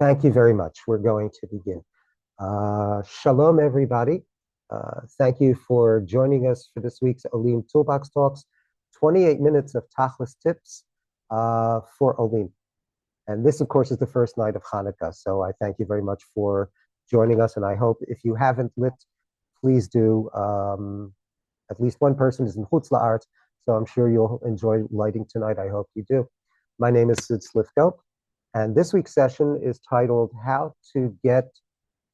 Thank you very much. We're going to begin. Shalom, everybody. Thank you for joining us for this week's Olim Toolbox Talks. 28 minutes of Tachlis tips for Olim. And this, of course, is the first night of Hanukkah. So I thank you very much for joining us. And I hope if you haven't lit, please do. At least one person is in Chutz La'aretz, so I'm sure you'll enjoy lighting tonight. I hope you do. My name is Sid Slifko. And this week's session is titled How to Get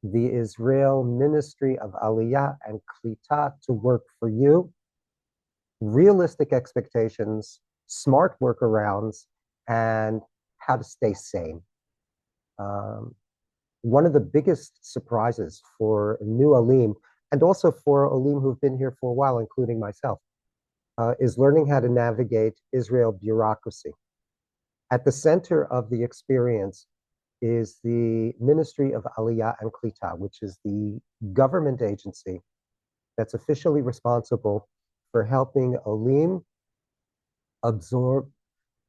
the Israel Ministry of Aliyah and Klitah to Work for You, Realistic Expectations, Smart Workarounds, and How to Stay Sane. One of the biggest surprises for new Olim, and also for Olim who've been here for a while, including myself, is learning how to navigate Israel bureaucracy. At the center of the experience is the Ministry of Aliyah and Klitah, which is the government agency that's officially responsible for helping Olim absorb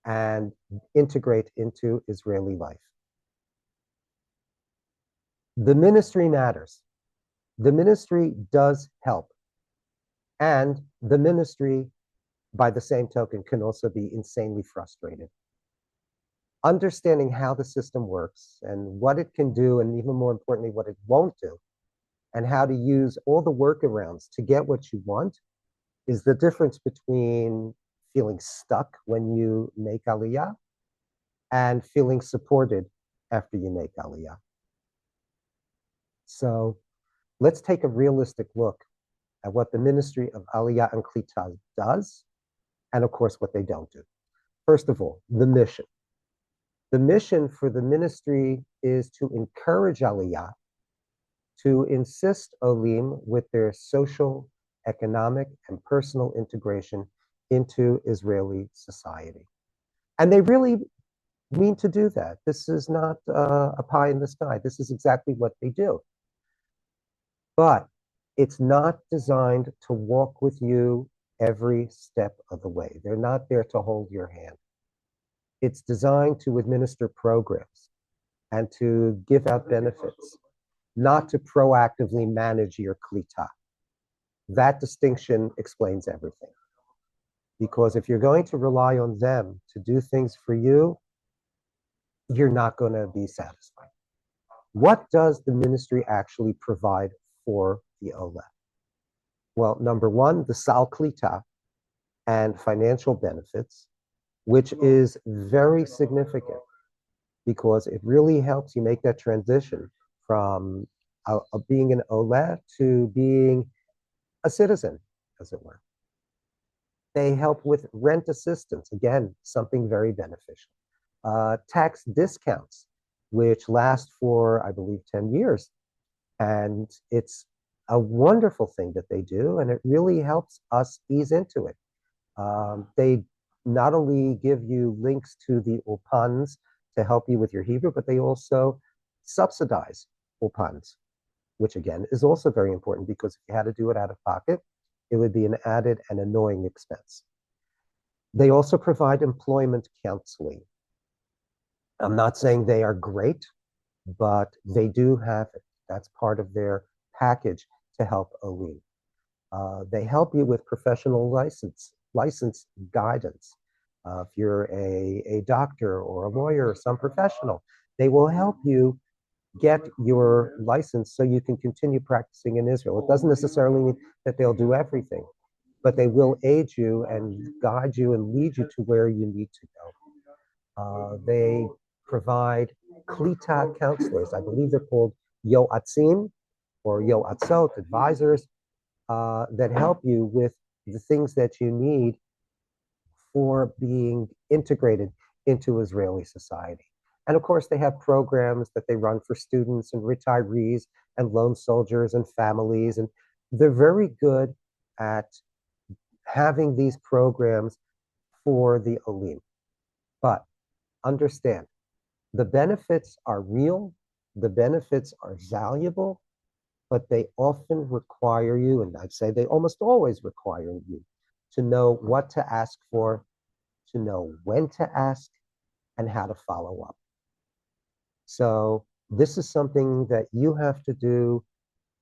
and integrate into Israeli life. The ministry matters. The ministry does help. And the ministry, by the same token, can also be insanely frustrated. Understanding how the system works and what it can do, and even more importantly, what it won't do, and how to use all the workarounds to get what you want is the difference between feeling stuck when you make Aliyah and feeling supported after you make Aliyah. So let's take a realistic look at what the Ministry of Aliyah and Klitah does, and of course, what they don't do. First of all, the mission. The mission for the ministry is to encourage Aliyah, to insist Olim with their social, economic, and personal integration into Israeli society. And they really mean to do that. This is not a pie in the sky. This is exactly what they do. But it's not designed to walk with you every step of the way. They're not there to hold your hand. It's designed to administer programs and to give out benefits, not to proactively manage your klitah. That distinction explains everything. Because if you're going to rely on them to do things for you, you're not going to be satisfied. What does the ministry actually provide for the Olim? Well, number one, the sal klitah and financial benefits, which is very significant because it really helps you make that transition from being an Olim to being a citizen, as it were. They help with rent assistance, again, something very beneficial. Tax discounts, which last for, I believe, 10 years. And it's a wonderful thing that they do, and it really helps us ease into it. They not only give you links to the ulpans to help you with your Hebrew, but they also subsidize ulpans, which again is also very important because if you had to do it out of pocket, it would be an added and annoying expense. They also provide employment counseling. I'm not saying they are great, but they do have it. That's part of their package to help Olim. They help you with professional license guidance. If you're a doctor or a lawyer or some professional, they will help you get your license so you can continue practicing in Israel. It doesn't necessarily mean that they'll do everything, but they will aid you and guide you and lead you to where you need to go. They provide Klitah counselors. I believe they're called yoatzim or yoatzot, advisors, that help you with the things that you need for being integrated into Israeli society. And of course, they have programs that they run for students and retirees and lone soldiers and families. And they're very good at having these programs for the Olim. But understand, the benefits are real, the benefits are valuable, but they often require you, and I'd say they almost always require you, to know what to ask for, to know when to ask, and how to follow up. So This is something that you have to do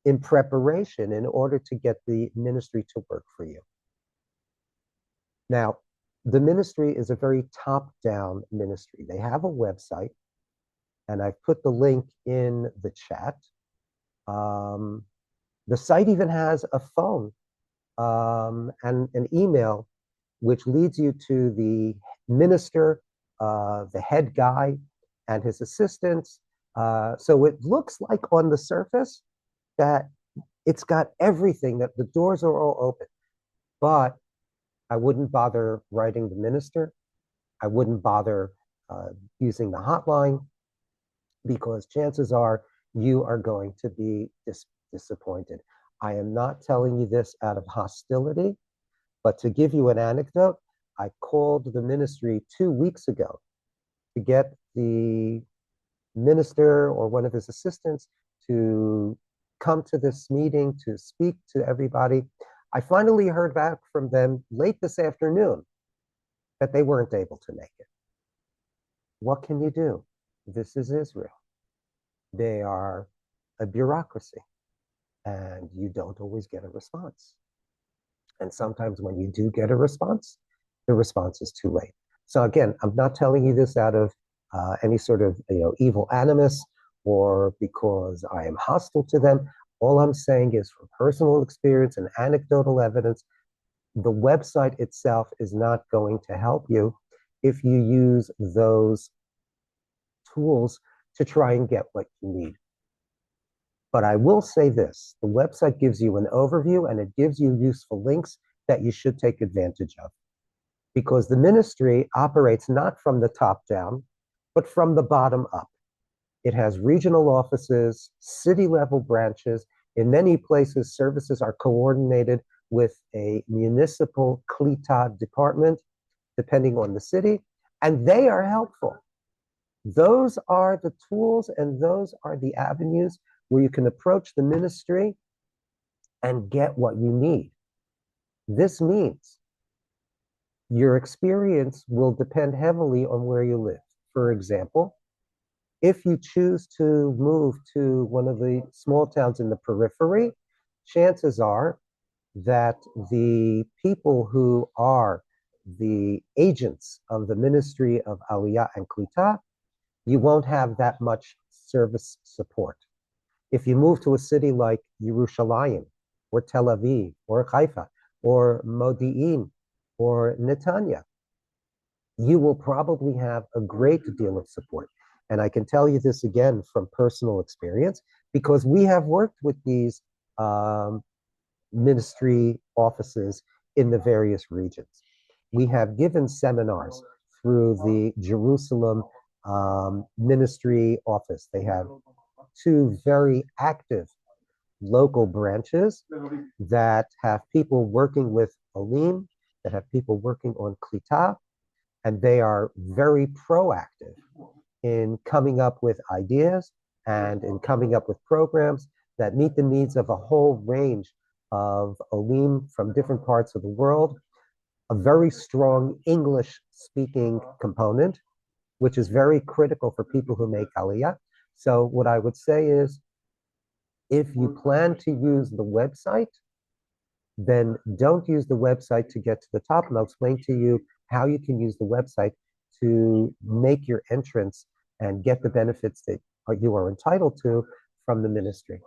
in preparation in order to get the ministry to work for you. Now, the ministry is a very top-down ministry. They have a website, and I've put the link in the chat. The site even has a phone and an email, which leads you to the minister, the head guy, and his assistants. So it looks like on the surface that it's got everything, that the doors are all open. But I wouldn't bother writing the minister. I wouldn't bother using the hotline, because chances are you are going to be disappointed. I am not telling you this out of hostility, but to give you an anecdote, I called the ministry 2 weeks ago to get the minister or one of his assistants to come to this meeting to speak to everybody. I finally heard back from them late this afternoon that they weren't able to make it. What can you do? This is Israel. They are a bureaucracy, and you don't always get a response. And sometimes when you do get a response, the response is too late. So again, I'm not telling you this out of any sort of evil animus or because I am hostile to them. All I'm saying is from personal experience and anecdotal evidence, the website itself is not going to help you if you use those tools to try and get what you need. But I will say this, the website gives you an overview and it gives you useful links that you should take advantage of. Because the ministry operates not from the top down, but from the bottom up. It has regional offices, city-level branches. In many places, services are coordinated with a municipal Klitah department, depending on the city, and they are helpful. Those are the tools and those are the avenues where you can approach the ministry and get what you need. This means your experience will depend heavily on where you live. For example, if you choose to move to one of the small towns in the periphery, chances are that the people who are the agents of the Ministry of Aliyah and Klitah, you won't have that much service support. If you move to a city like Yerushalayim, or Tel Aviv, or Haifa, or Modi'in, or Netanya, you will probably have a great deal of support. And I can tell you this again from personal experience, because we have worked with these ministry offices in the various regions. We have given seminars through the Jerusalem ministry office. They have 2 very active local branches that have people working with Olim, that have people working on Klitah, and they are very proactive in coming up with ideas and in coming up with programs that meet the needs of a whole range of Olim from different parts of the world, a very strong English-speaking component, which is very critical for people who make Aliyah. So what I would say is, if you plan to use the website, then don't use the website to get to the top. And I'll explain to you how you can use the website to make your entrance and get the benefits that you are entitled to from the ministry.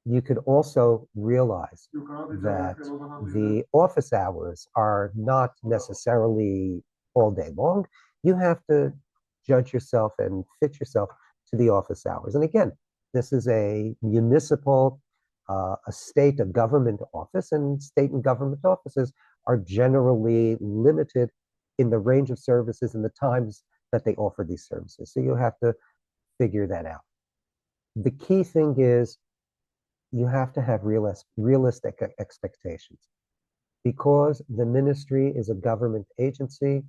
You could also realize that the office hours are not necessarily all day long. You have to judge yourself and fit yourself to the office hours. And again, this is a municipal, a state, a government office, and state and government offices are generally limited in the range of services and the times that they offer these services. So you have to figure that out. The key thing is you have to have realistic expectations. Because the ministry is a government agency,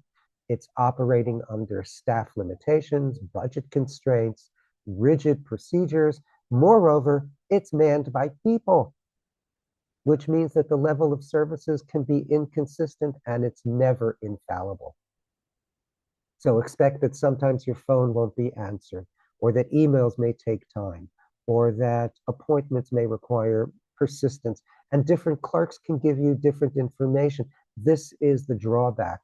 it's operating under staff limitations, budget constraints, rigid procedures. Moreover, it's manned by people, which means that the level of services can be inconsistent and it's never infallible. So expect that sometimes your phone won't be answered, or that emails may take time, or that appointments may require persistence, and different clerks can give you different information. This is the drawback.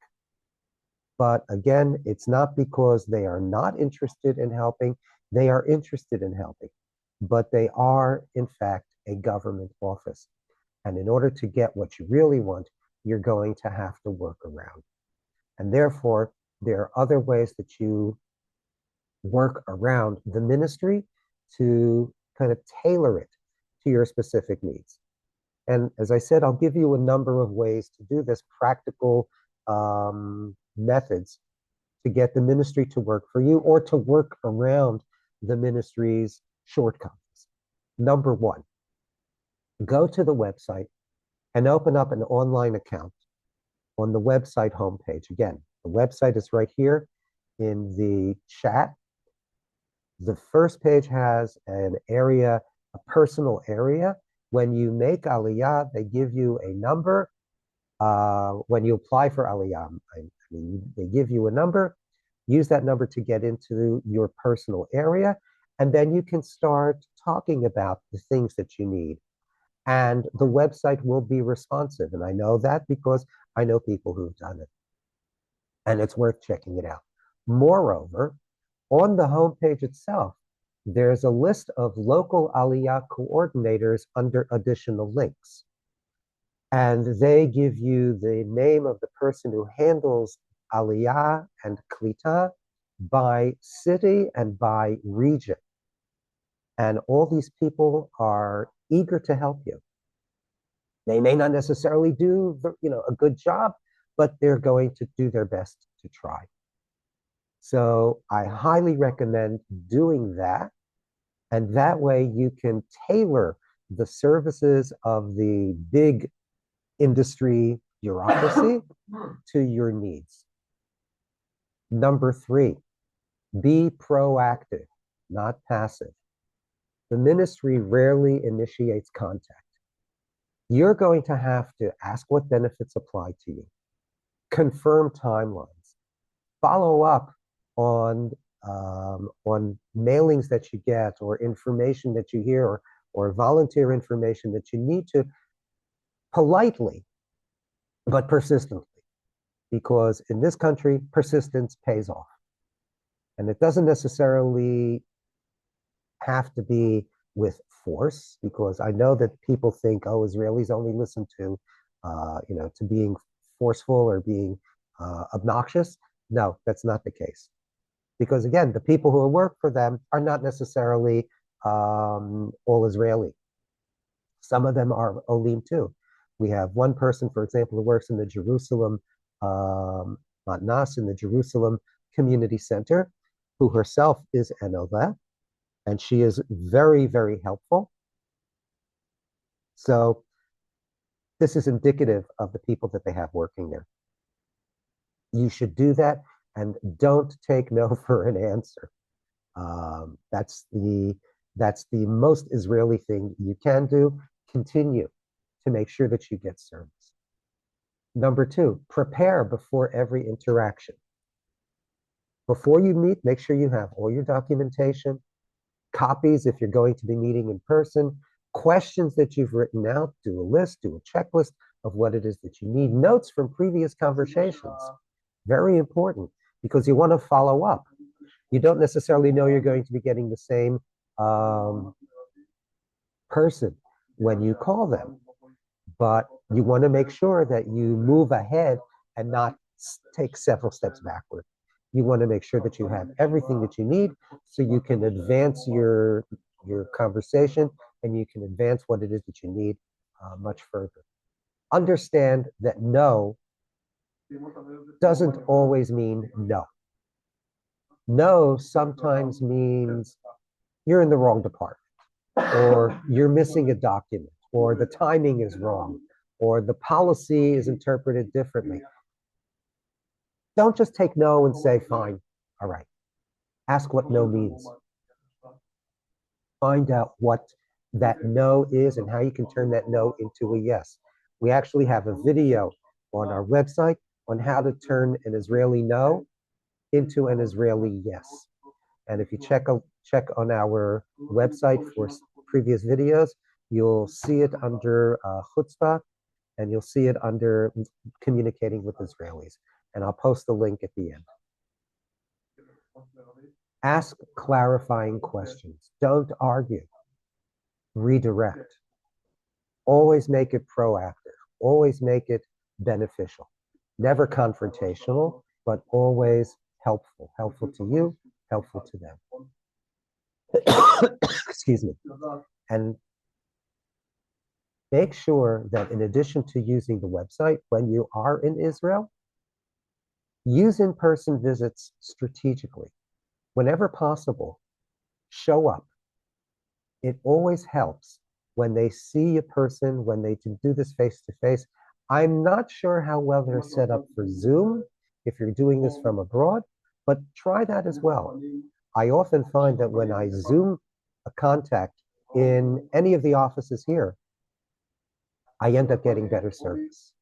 But again, it's not because they are not interested in helping. They are interested in helping, but they are, in fact, a government office. And in order to get what you really want, you're going to have to work around. And therefore, there are other ways that you work around the ministry to kind of tailor it to your specific needs. And as I said, I'll give you a number of ways to do this, practical methods to get the ministry to work for you or to work around the ministry's shortcomings. Number one, go to the website and open up an online account on the website homepage. Again, the website is right here in the chat. The first page has an area, a personal area. When you make Aliyah, they give you a number. When you apply for Aliyah, they give you a number. Use that number to get into your personal area, and then you can start talking about the things that you need. And the website will be responsive. And I know that because I know people who've done it. And it's worth checking it out. Moreover, on the homepage itself, there's a list of local Aliyah coordinators under additional links. And they give you the name of the person who handles Aliyah and Klitah by city and by region. And all these people are eager to help you. They may not necessarily do a good job, but they're going to do their best to try. So I highly recommend doing that. And that way you can tailor the services of the big industry bureaucracy to your needs. Number three, be proactive, not passive. The ministry rarely initiates contact. You're going to have to ask what benefits apply to you, confirm timelines, follow up on mailings that you get or information that you hear or volunteer information that you need to politely but persistently, because in this country, persistence pays off. And it doesn't necessarily have to be with force, because I know that people think, oh, Israelis only listen to being forceful or being obnoxious. No, that's not the case. Because again, the people who work for them are not necessarily all Israeli. Some of them are Olim too. We have one person, for example, who works in the Jerusalem Matnas, in the Jerusalem Community Center, who herself is an Olim, and she is very, very helpful. So this is indicative of the people that they have working there. You should do that, and don't take no for an answer. That's the most Israeli thing you can do. Continue to make sure that you get service. Number two, prepare before every interaction. Before you meet, make sure you have all your documentation, copies if you're going to be meeting in person, questions that you've written out, do a list, do a checklist of what it is that you need, notes from previous conversations. Very important, because you want to follow up. You don't necessarily know you're going to be getting the same person when you call them, but you want to make sure that you move ahead and not take several steps backward. You want to make sure that you have everything that you need so you can advance your conversation and you can advance what it is that you need much further. Understand that no doesn't always mean no. No sometimes means you're in the wrong department, or you're missing a document, or the timing is wrong, or the policy is interpreted differently. Don't just take no and say, fine, all right. Ask what no means. Find out what that no is and how you can turn that no into a yes. We actually have a video on our website on how to turn an Israeli no into an Israeli yes. And if you check on our website for previous videos, you'll see it under chutzpah, and you'll see it under communicating with Israelis. And I'll post the link at the end. Ask clarifying questions. Don't argue. Redirect. Always make it proactive. Always make it beneficial. Never confrontational, but always helpful. Helpful to you, helpful to them. Excuse me. And make sure that in addition to using the website, when you are in Israel, use in-person visits strategically. Whenever possible, show up. It always helps when they see a person, when they can do this face-to-face. I'm not sure how well they're set up for Zoom if you're doing this from abroad, but try that as well. I often find that when I Zoom a contact in any of the offices here, I end up getting better service.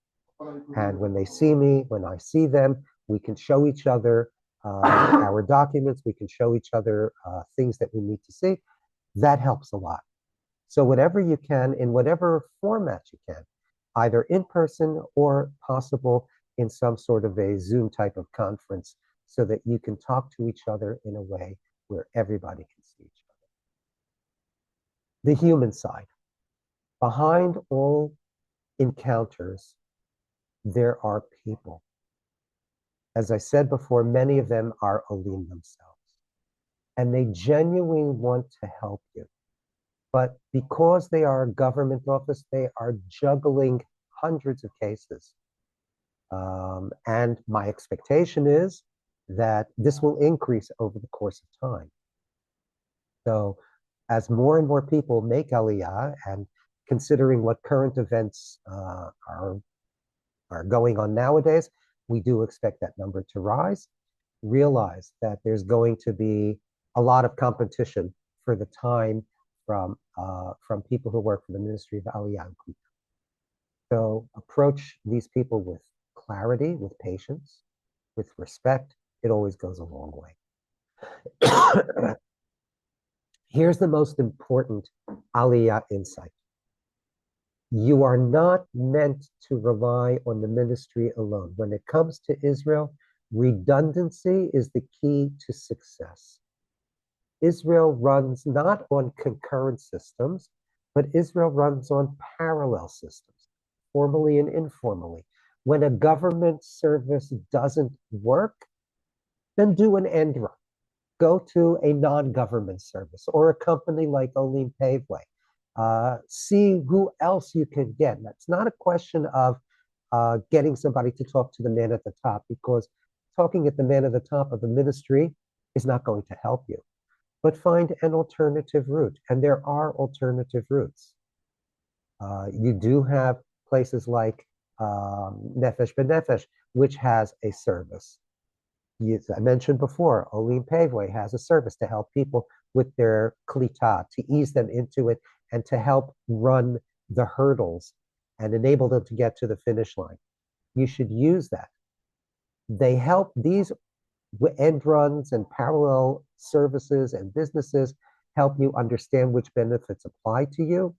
And when they see me, when I see them, we can show each other our documents, we can show each other things that we need to see. That helps a lot. So whatever you can, in whatever format you can, either in person or possible in some sort of a Zoom type of conference, so that you can talk to each other in a way where everybody can see each other. The human side. Behind all encounters, there are people. As I said before, many of them are Olim themselves, and they genuinely want to help you. But because they are a government office, they are juggling hundreds of cases. And my expectation is that this will increase over the course of time. So as more and more people make Aliyah, and considering what current events are going on nowadays, we do expect that number to rise. Realize that there's going to be a lot of competition for the time from people who work for the Ministry of Aliyah and Klitah. So approach these people with clarity, with patience, with respect. It always goes a long way. Here's the most important Aliyah insight. You are not meant to rely on the ministry alone. When it comes to Israel, redundancy is the key to success. Israel runs not on concurrent systems, but Israel runs on parallel systems, formally and informally. When a government service doesn't work, then do an end run. Go to a non-government service or a company like Olim Paveway. See who else you can get. It's not a question of getting somebody to talk to the man at the top, because talking at the man at the top of the ministry is not going to help you. But find an alternative route, and there are alternative routes. You do have places like Nefesh B'Nefesh, which has a service. As I mentioned before, Olim Paveway has a service to help people with their Klitah, to ease them into it and to help run the hurdles and enable them to get to the finish line. You should use that. They help these end runs and parallel services and businesses help you understand which benefits apply to you.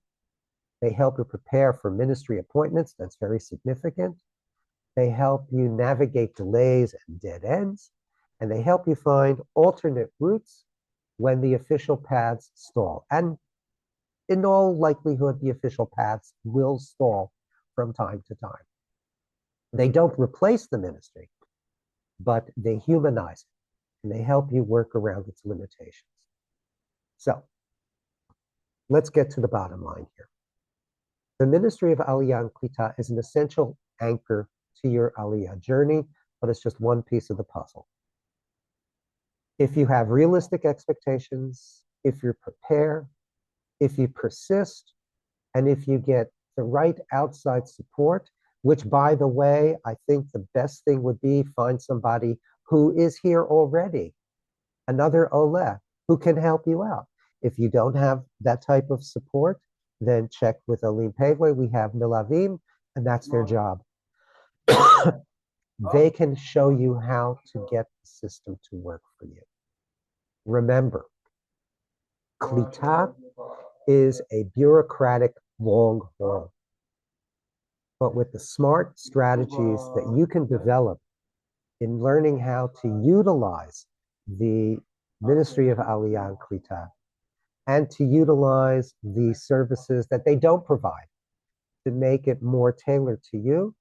They help you prepare for ministry appointments. That's very significant. They help you navigate delays and dead ends. And they help you find alternate routes when the official paths stall. And in all likelihood, the official paths will stall from time to time. They don't replace the ministry, but they humanize it, and they help you work around its limitations. So let's get to the bottom line here. The Ministry of Aliyah and Klitah is an essential anchor to your Aliyah journey, but it's just one piece of the puzzle. If you have realistic expectations, if you prepare, if you persist, and if you get the right outside support, which, by the way, I think the best thing would be find somebody who is here already, another Olim, who can help you out. If you don't have that type of support, then check with Olim Paveway. We have Milavim, and that's their job. they can show you how to get the system to work for you. Remember, Klitah is a bureaucratic long haul. But with the smart strategies that you can develop in learning how to utilize the Ministry of Aliyah and Klitah and to utilize the services that they don't provide to make it more tailored to you,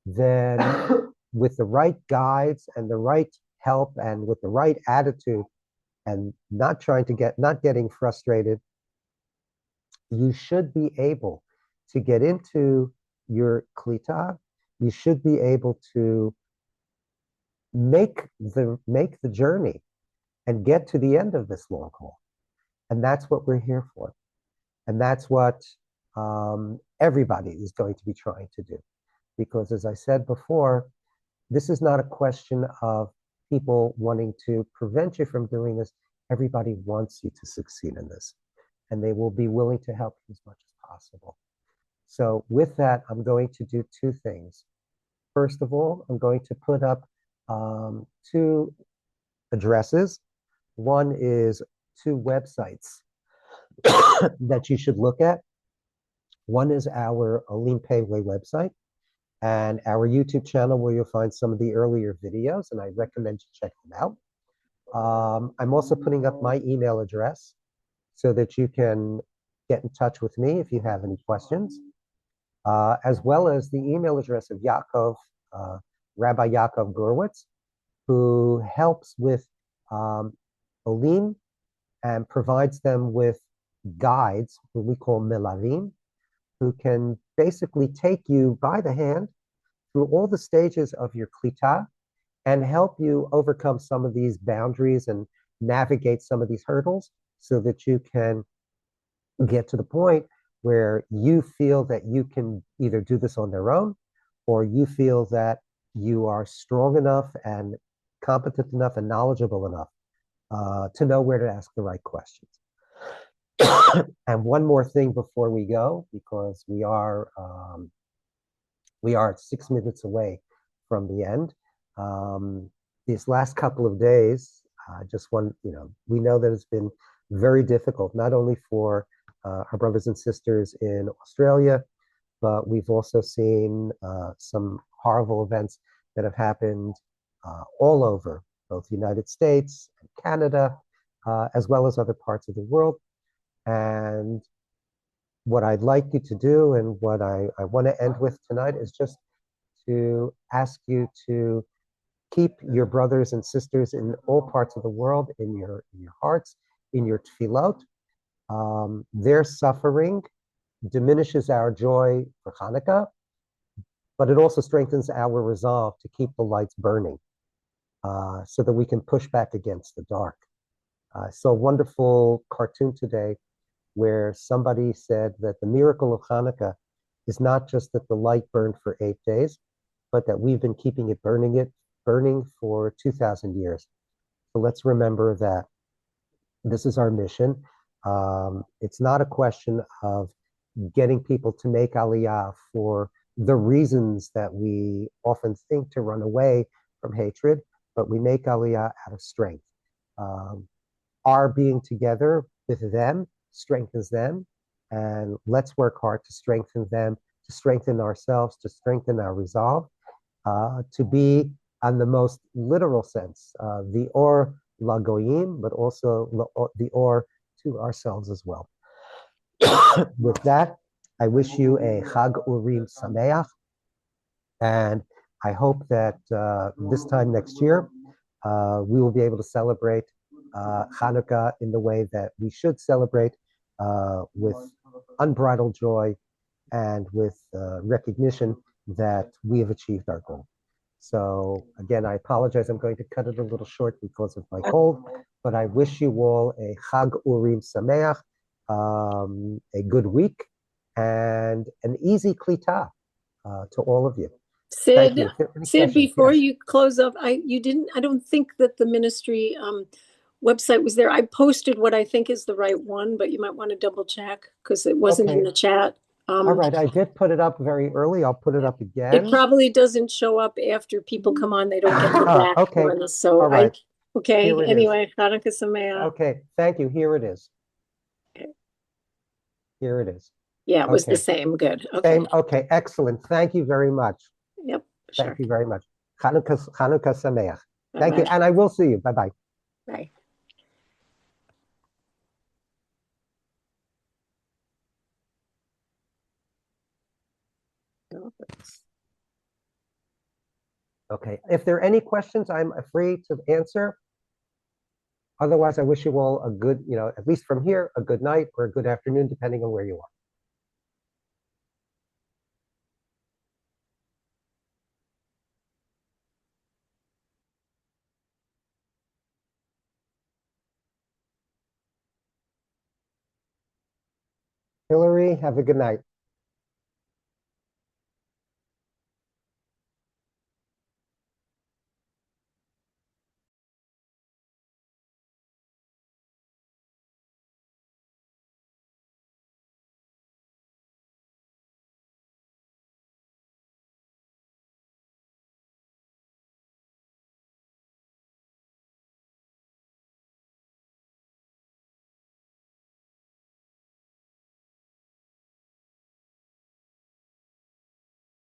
then with the right guides and the right help and with the right attitude and not getting frustrated, you should be able to get into your Klitah. You should be able to make the journey and get to the end of this long haul. And that's what we're here for. And that's what everybody is going to be trying to do. Because as I said before, this is not a question of people wanting to prevent you from doing this. Everybody wants you to succeed in this. And they will be willing to help you as much as possible. So with that, I'm going to do two things. First of all, I'm going to put up two addresses. One is two websites that you should look at. One is our Olim website and our YouTube channel where you'll find some of the earlier videos, and I recommend you check them out. I'm also putting up my email address so that you can get in touch with me if you have any questions, as well as the email address of Yaakov, Rabbi Yaakov Gurwitz, who helps with Olim and provides them with guides, what we call melavim, who can basically take you by the hand through all the stages of your Klitah and help you overcome some of these boundaries and navigate some of these hurdles so that you can get to the point where you feel that you can either do this on their own or you feel that you are strong enough and competent enough and knowledgeable enough to know where to ask the right questions. And one more thing before we go, because we are 6 minutes away from the end. These last couple of days, we know that it's been very difficult, not only for our brothers and sisters in Australia, but we've also seen some horrible events that have happened all over, both the United States and Canada, as well as other parts of the world. And what I'd like you to do and what I want to end with tonight is just to ask you to keep your brothers and sisters in all parts of the world in your hearts, in your tefillot. Their suffering diminishes our joy for Hanukkah, but it also strengthens our resolve to keep the lights burning so that we can push back against the dark. I saw a wonderful cartoon today where somebody said that the miracle of Hanukkah is not just that the light burned for 8 days, but that we've been keeping it burning for 2,000 years. So let's remember that this is our mission. It's not a question of getting people to make Aliyah for the reasons that we often think to run away from hatred, but we make Aliyah out of strength. Our being together with them strengthens them, and let's work hard to strengthen them, to strengthen ourselves, to strengthen our resolve, to be, on the most literal sense, the or lagoyim, but also the or to ourselves as well. With that, I wish you a Chag Urim Sameach, and I hope that this time next year we will be able to celebrate Hanukkah in the way that we should celebrate, with unbridled joy and with recognition that we have achieved our goal. So again, I apologize. I'm going to cut it a little short because of my cold, but I wish you all a Chag Urim Sameach, a good week, and an easy Klitah to all of you. Sid, before you close up, I don't think that the ministry website was there. I posted what I think is the right one, but you might want to double check because it wasn't in the chat. All right, I did put it up very early. I'll put it up again. It probably doesn't show up after people come on. They don't get the back Okay. ones. So All right. okay. Here it Anyway, Hanukkah Sameach. Okay, thank you. Here it is. Okay. Here it is. Yeah, it was the same. Good. Okay. Same. Okay, excellent. Thank you very much. Yep. Sure. Thank you very much. Hanukkah Sameach. Thank Bye-bye. you, and I will see you. Bye-bye. Bye. Okay, if there are any questions, I'm free to answer. Otherwise, I wish you all a good, at least from here, a good night or a good afternoon, depending on where you are. Hillary, have a good night.